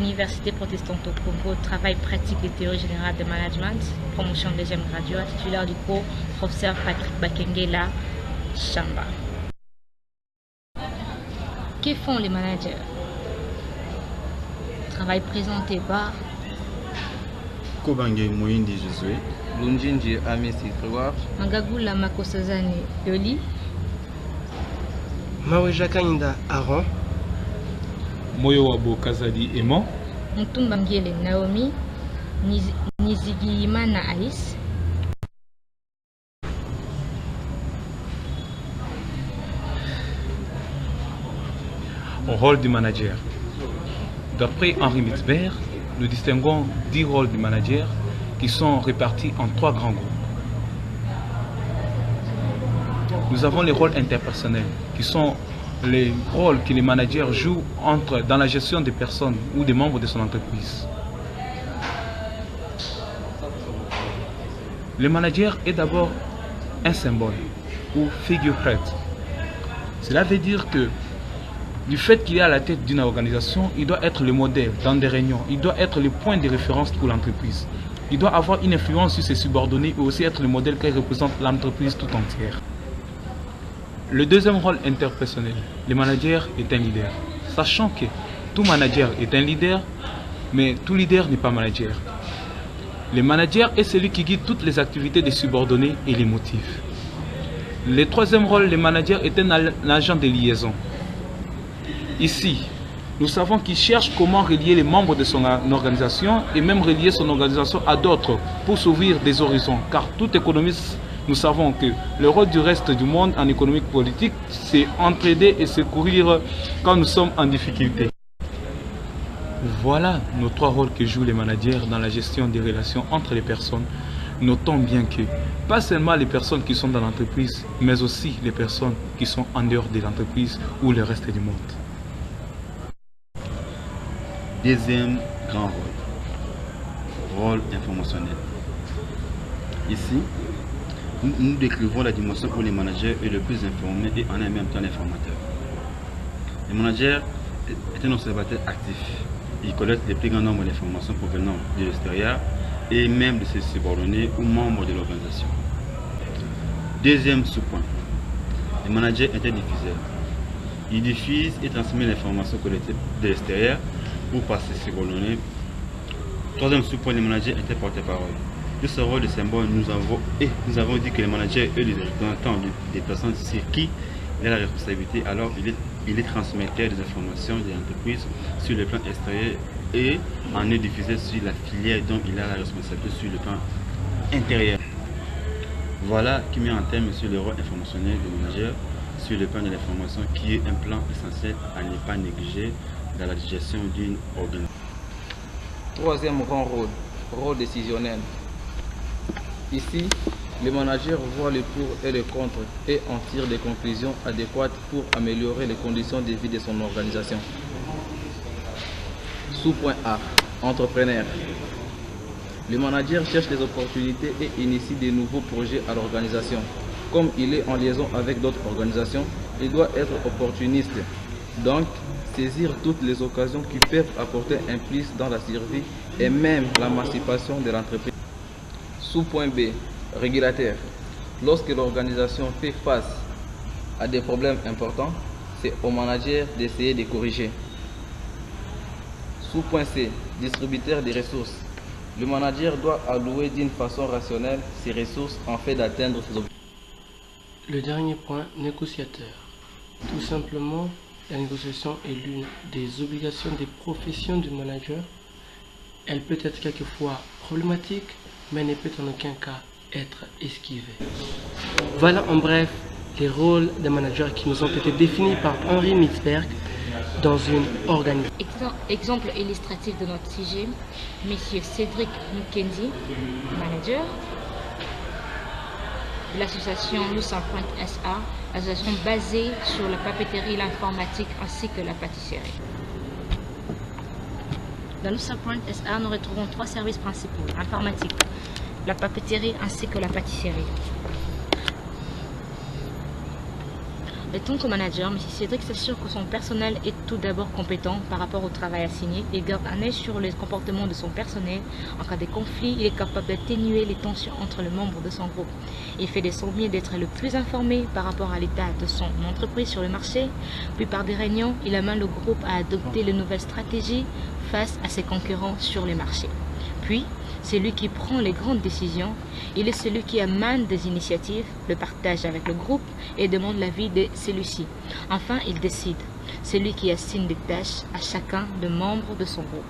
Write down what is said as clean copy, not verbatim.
Université protestante au Congo, travail pratique et théorie générale de management, promotion deuxième graduat, titulaire du cours, professeur Patrick Bakengela Chamba. Que font les managers? Travail présenté par Kobange Moïndi Josué, Lunjinji Amisi Grégoire, Mangagula Makosazane Yoli, Maweja Kainda Aaron, Moyowabo Kazadi Aimant, Mutumba Mgiele Naomi, Nizigiyimana Alice, au rôle du manager. D'après Henri Mitzberg, nous distinguons 10 rôles du manager qui sont répartis en 3 grands groupes. Nous avons les rôles interpersonnels, qui sont les rôles que les managers jouent dans la gestion des personnes ou des membres de son entreprise. Le manager est d'abord un symbole ou figurehead. Cela veut dire que du fait qu'il est à la tête d'une organisation, il doit être le modèle dans des réunions, il doit être le point de référence pour l'entreprise. Il doit avoir une influence sur ses subordonnés et aussi être le modèle qui représente l'entreprise tout entière. Le deuxième rôle interpersonnel, le manager est un leader. Sachant que tout manager est un leader, mais tout leader n'est pas manager. Le manager est celui qui guide toutes les activités des subordonnés et les motive. Le troisième rôle, le manager est un agent de liaison. Ici, nous savons qu'il cherche comment relier les membres de son organisation et même relier son organisation à d'autres pour s'ouvrir des horizons. Car tout économiste, nous savons que le rôle du reste du monde en économique politique, c'est entraider et secourir quand nous sommes en difficulté. Voilà nos 3 rôles que jouent les managers dans la gestion des relations entre les personnes. Notons bien que pas seulement les personnes qui sont dans l'entreprise, mais aussi les personnes qui sont en dehors de l'entreprise ou le reste du monde. deuxième grand rôle informationnel. Ici, nous décrivons la dimension où le manager est le plus informé et en même temps l'informateur. Le manager est un observateur actif. Il collecte le plus grand nombre d'informations provenant de l'extérieur et même de ses subordonnés ou membres de l'organisation. Deuxième sous-point, le manager est un diffuseur. Il diffuse et transmet l'information collectée de l'extérieur pour passer ses subordonnés. Troisième sous-point, le manager est un porte-parole. De ce rôle de symbole, nous avons dit que le manager est le représentant des personnes sur qui il a la responsabilité, alors il est transmetteur des informations de l'entreprise sur le plan extérieur et en est diffusé sur la filière dont il a la responsabilité sur le plan intérieur. Voilà qui met en terme sur le rôle informationnel du manager sur le plan de l'information qui est un plan essentiel à ne pas négliger dans la gestion d'une organisation. Troisième grand rôle décisionnel. Ici, le manager voit le pour et le contre et en tire des conclusions adéquates pour améliorer les conditions de vie de son organisation. Sous-point A, entrepreneur. Le manager cherche des opportunités et initie de nouveaux projets à l'organisation. Comme il est en liaison avec d'autres organisations, il doit être opportuniste. Donc, saisir toutes les occasions qui peuvent apporter un plus dans la survie et même l'émancipation de l'entreprise. Sous-point B, régulateur. Lorsque l'organisation fait face à des problèmes importants, c'est au manager d'essayer de corriger. Sous-point C, distributeur des ressources. Le manager doit allouer d'une façon rationnelle ses ressources en fait d'atteindre ses objectifs. Le dernier point, négociateur. Tout simplement, la négociation est l'une des obligations des professions du manager. Elle peut être quelquefois problématique, mais ne peut en aucun cas être esquivée. Voilà en bref les rôles des managers qui nous ont été définis par Henri Mitzberg dans une organisation. Exemple illustratif de notre sujet, M. Cédric Mukendi, manager de l'association Nous en Pointe SA, association basée sur la papeterie, l'informatique ainsi que la pâtisserie. Dans Nous en Pointe SA, nous retrouvons 3 services principaux, l'informatique, la papeterie ainsi que la pâtisserie. En tant que manager, M. Cédric s'assure que son personnel est tout d'abord compétent par rapport au travail assigné. Il garde un œil sur les comportements de son personnel. En cas de conflit, il est capable d'atténuer les tensions entre les membres de son groupe. Il fait de son mieux d'être le plus informé par rapport à l'état de son entreprise sur le marché. Puis par des réunions, il amène le groupe à adopter les nouvelles stratégies face à ses concurrents sur les marchés. Puis, c'est lui qui prend les grandes décisions. Il est celui qui amène des initiatives, le partage avec le groupe et demande l'avis de celui-ci. Enfin, il décide. C'est lui qui assigne des tâches à chacun des membres de son groupe.